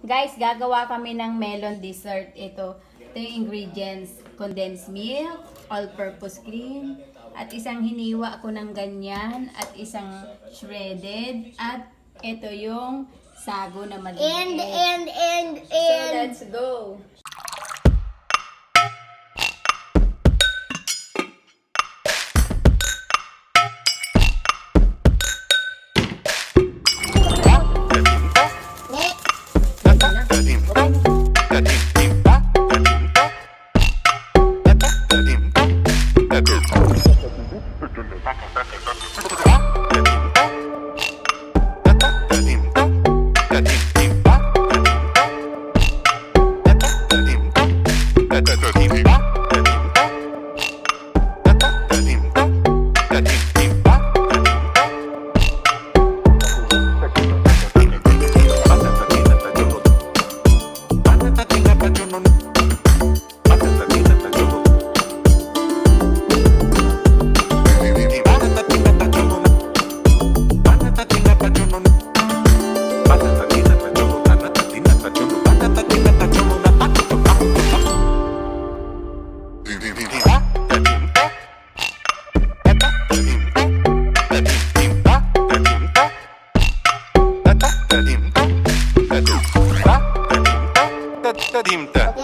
Guys, gagawa kami ng melon dessert. Ito yung ingredients. Condensed milk, all-purpose cream, at isang hiniwa ko ng ganyan, at isang shredded, at ito yung sago na maliliit. So, let's go! Tadimta.